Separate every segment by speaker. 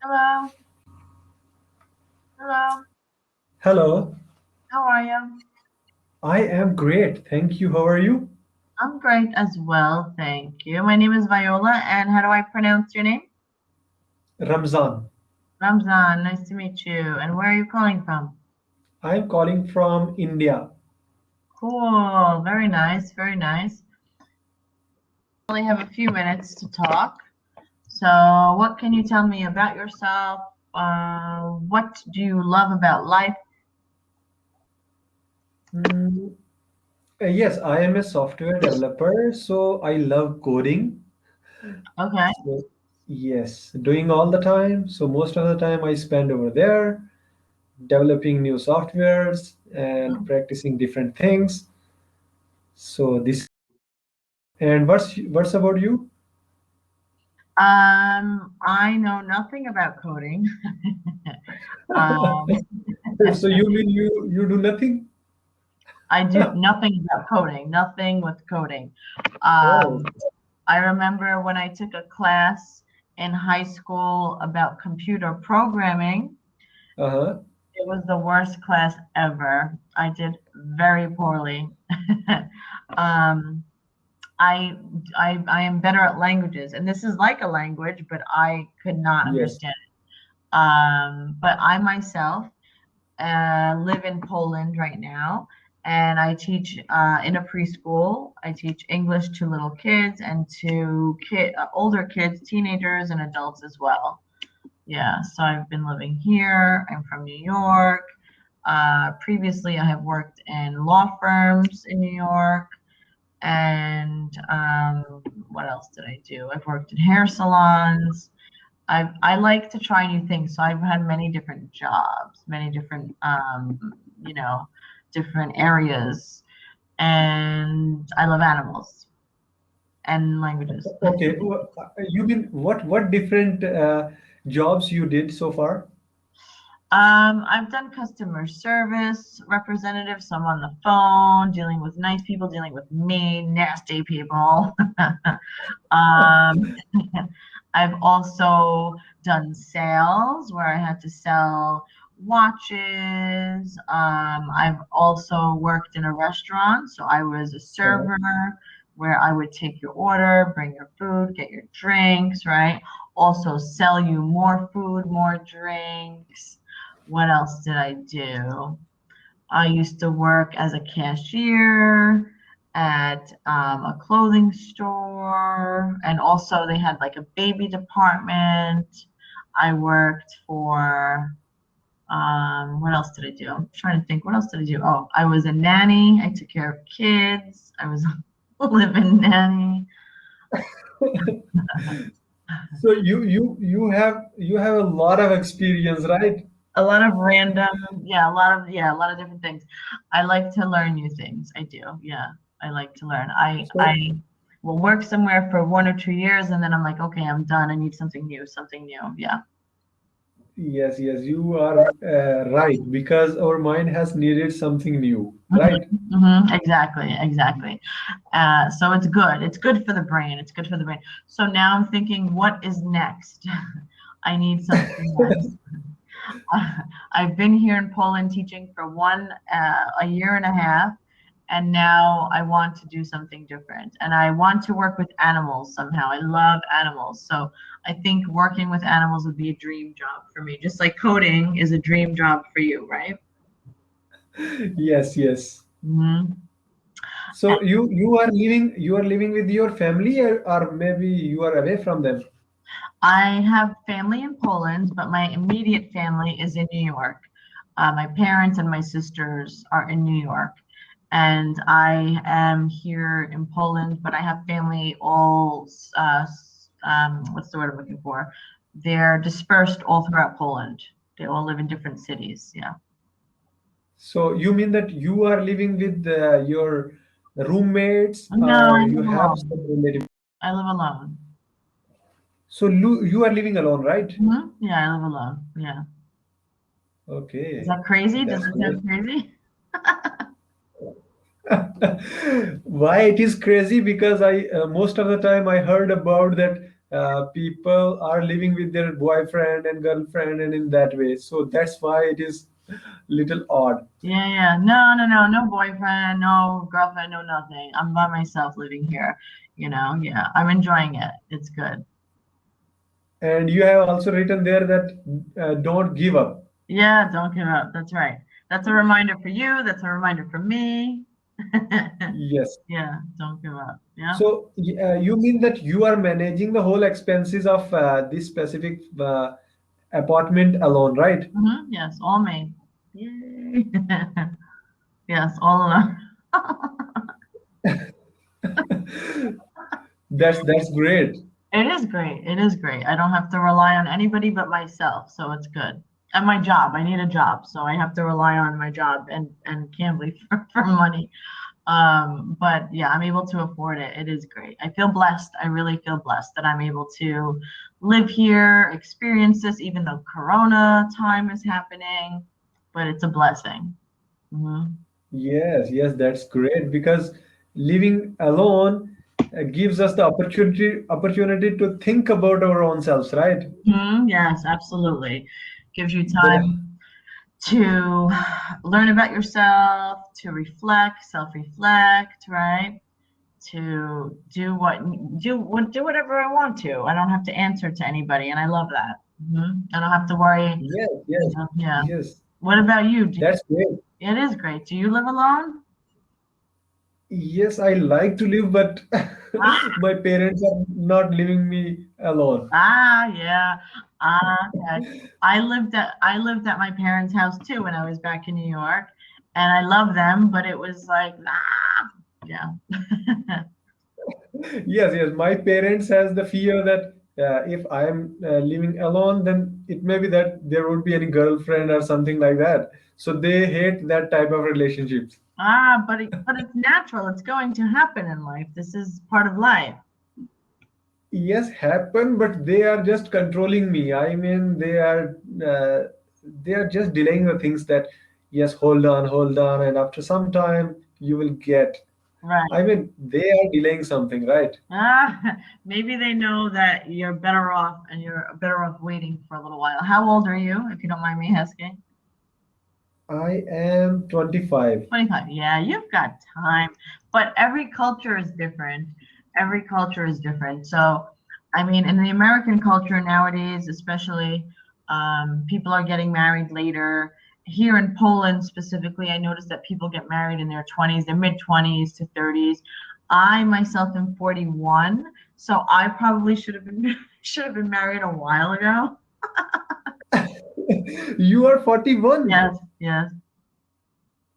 Speaker 1: Hello. Hello.
Speaker 2: Hello,
Speaker 1: How are you?
Speaker 2: I am great. Thank you. How are you?
Speaker 1: I'm great as well, thank you. My name is Viola, and how do I pronounce your name?
Speaker 2: Ramzan.
Speaker 1: Ramzan. Nice to meet you. And where are you calling from?
Speaker 2: I am calling from India.
Speaker 1: Cool. Very nice. Very nice. We only have a few minutes to talk. So, what can you tell me about yourself? What do you love about life?
Speaker 2: Mm, yes, I am a software developer, so I love coding.
Speaker 1: Okay.
Speaker 2: So, yes, doing all the time. So, most of the time I spend over there developing new softwares and practicing different things. So, this and what's about you?
Speaker 1: I know nothing about coding. Um,
Speaker 2: So, you mean you do nothing?
Speaker 1: I do nothing about coding, nothing with coding.
Speaker 2: Oh,
Speaker 1: Um, I remember when I took a class in high school about computer programming,
Speaker 2: uh-huh.
Speaker 1: it was the worst class ever. I did very poorly. um, I am better at languages, and this is like a language, but I could not
Speaker 2: Yes.
Speaker 1: understand it. But I myself live in Poland right now, and I teach in a preschool. I teach English to little kids and to older kids, teenagers, and adults as well. Yeah, so I've been living here. I'm from New York. Previously, I have worked in law firms in New York. And what else did I do? I've worked in hair salons. I like to try new things, so I've had many different jobs, many different you know, different areas, and I love animals and languages.
Speaker 2: Okay, you mean what different jobs you did so far?
Speaker 1: I've done customer service representative, so I'm on the phone dealing with nice people, dealing with mean, nasty people. Um, I've also done sales where I had to sell watches. I've also worked in a restaurant, so I was a
Speaker 2: Uh,
Speaker 1: server where I would take your order, bring your food, get your drinks, right? Also sell you more food, more drinks. What else did I do? I used to work as a cashier at a clothing store, and also they had like a baby department. I worked for, what else did I do? I'm trying to think, what else did I do? Oh, I was a nanny. I took care of kids. I was a live-in nanny.
Speaker 2: so you have a lot of experience, right?
Speaker 1: A lot of random, yeah, a lot of different things. I like to learn new things. I do, yeah. I like to learn.
Speaker 2: So
Speaker 1: I will work somewhere for 1 or 2 years, and then I'm like, okay, I'm done. I need something new, something new. Yeah.
Speaker 2: yes, yes, you are right because our mind has needed something new,
Speaker 1: hmm
Speaker 2: right?
Speaker 1: exactly, exactly. So it's good. It's good for the brain. It's good for the brain. So now I'm thinking, what is next? I need something next. I've been here in Poland teaching for a year and a half, and now I want to do something different. And I want to work with animals somehow. I love animals. So I think working with animals would be a dream job for me, just like coding is a dream job for you, right?
Speaker 2: Yes, yes.
Speaker 1: hmm
Speaker 2: So you are living with your family, or maybe you are away from them.
Speaker 1: I have family in Poland, but my immediate family is in New York. My parents and my sisters are in New York, and I am here in Poland, but I have family all, what's the word I'm looking for? They're dispersed all throughout Poland. They all live in different cities. Yeah.
Speaker 2: So you mean that you are living with your roommates,
Speaker 1: No,
Speaker 2: or
Speaker 1: I
Speaker 2: you
Speaker 1: live
Speaker 2: have
Speaker 1: alone.
Speaker 2: some relative?
Speaker 1: I live alone.
Speaker 2: So you are living alone, right?
Speaker 1: Yeah, I live alone. Yeah. Is
Speaker 2: Okay,
Speaker 1: that crazy? Does
Speaker 2: that's
Speaker 1: that
Speaker 2: great.
Speaker 1: sound crazy?
Speaker 2: Why it is crazy? Because I most of the time I heard about that people are living with their boyfriend and girlfriend, and in that way. So that's why it is little odd.
Speaker 1: Yeah. No boyfriend, no girlfriend, no nothing. I'm by myself living here. Yeah. I'm enjoying it. It's good.
Speaker 2: And you have also written there that don't give up.
Speaker 1: Yeah, don't give up. That's right. That's a reminder for you. That's a reminder for me.
Speaker 2: Yes.
Speaker 1: Yeah, don't give up. Yeah.
Speaker 2: So you mean that you are managing the whole expenses of this specific apartment alone, right?
Speaker 1: Yes, all me. Yay. Yes, all alone.
Speaker 2: That's great.
Speaker 1: It is great. It is great. I don't have to rely on anybody but myself, so it's good. And my job, I need a job, so I have to rely on my job and Cambly for money. But yeah, I'm able to afford it. It is great. I feel blessed. I really feel blessed that I'm able to live here, experience this, even though Corona time is happening, but it's a blessing.
Speaker 2: Yes, that's great because living alone gives us the opportunity to think about our own selves, right?
Speaker 1: Yes, absolutely. Gives you
Speaker 2: The,
Speaker 1: time to learn about yourself, to reflect, self-reflect, right? To do whatever I want to. I don't have to answer to anybody, and I love that. I don't have to worry.
Speaker 2: yes, yes,
Speaker 1: Yeah.
Speaker 2: yes.
Speaker 1: What about you?
Speaker 2: That's great.
Speaker 1: It is great. Do you live alone?
Speaker 2: Yes, I like to live, but
Speaker 1: Ah,
Speaker 2: my parents are not leaving me alone.
Speaker 1: yeah. Okay. I lived at my parents' house too when I was back in New York, and I love them, but it was like yeah.
Speaker 2: Yes, my parents has the fear that if I am living alone, then it may be that there would be any girlfriend or something like that. So they hate that type of relationships.
Speaker 1: But it's natural. It's going to happen in life. This is part of life.
Speaker 2: Yes, happen, but they are just controlling me. I mean, they are just delaying the things that yes, hold on, and after some time you will get.
Speaker 1: Right.
Speaker 2: I mean, they are delaying something, right?
Speaker 1: Maybe they know that you're better off and you're better off waiting for a little while. How old are you, if you don't mind me asking?
Speaker 2: I am 25.
Speaker 1: 25. Yeah, you've got time. But every culture is different. Every culture is different. So, I mean, in the American culture nowadays, especially, people are getting married later. Here in Poland specifically, I noticed that people get married in their 20s, their mid 20s to 30s. I myself am 41, so I probably should have been married a while ago.
Speaker 2: You are 41
Speaker 1: Yes, yes.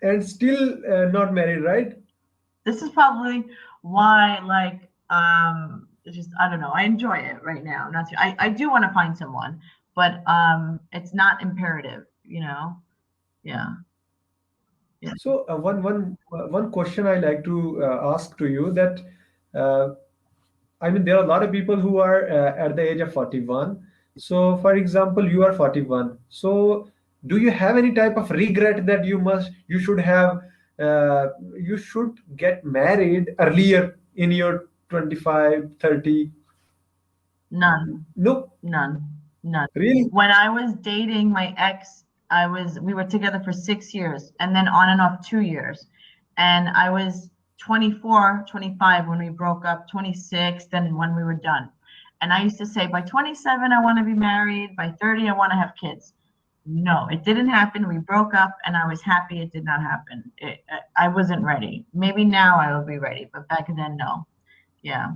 Speaker 2: and still not married, right?
Speaker 1: This is probably why, like, it's just I don't know. I enjoy it right now. Not to, I do want to find someone, but it's not imperative. Yeah, yeah.
Speaker 2: So one question I like to ask to you that uh, I mean there are a lot of people who are at the age of 41. So for example, you are 41. So do you have any type of regret that you should have you should get married earlier in your 25, 30?
Speaker 1: None,
Speaker 2: No,
Speaker 1: none, none.
Speaker 2: really?
Speaker 1: When I was dating my ex, we were together for 6 years, and then on and off 2 years, and I was 24, 25 when we broke up, 26, then when we were done. And I used to say, by 27, I want to be married. By 30, I want to have kids. No, it didn't happen. We broke up, and I was happy it did not happen. I wasn't ready. Maybe now I will be ready, but back then, no. Yeah.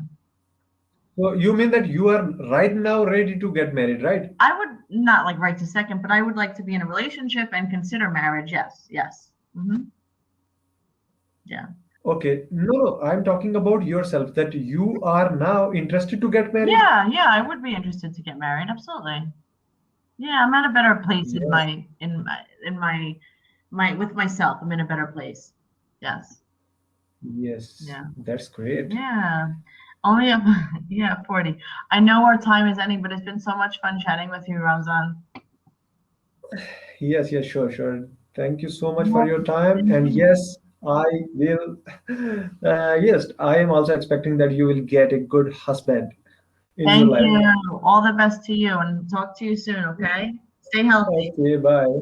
Speaker 2: So you mean that you are right now ready to get married, right?
Speaker 1: I would not like right to second, but I would like to be in a relationship and consider marriage. Yes, yes. Yeah.
Speaker 2: Okay. No, I'm talking about yourself, that you are now interested to get married.
Speaker 1: Yeah, I would be interested to get married. Absolutely. Yeah, I'm at a better place in
Speaker 2: Yes.
Speaker 1: my with myself. I'm in a better place. Yes.
Speaker 2: Yes,
Speaker 1: Yeah.
Speaker 2: that's great.
Speaker 1: Yeah. Only a, yeah, 40. I know our time is ending, but it's been so much fun chatting with you, Ramzan.
Speaker 2: Yes, sure. Thank you so much for your time. And yes, I will. Yes, I am also expecting that you will get a good husband. in your
Speaker 1: Thank
Speaker 2: life.
Speaker 1: you. All the best to you and talk to you soon, okay? Stay healthy.
Speaker 2: Okay, bye.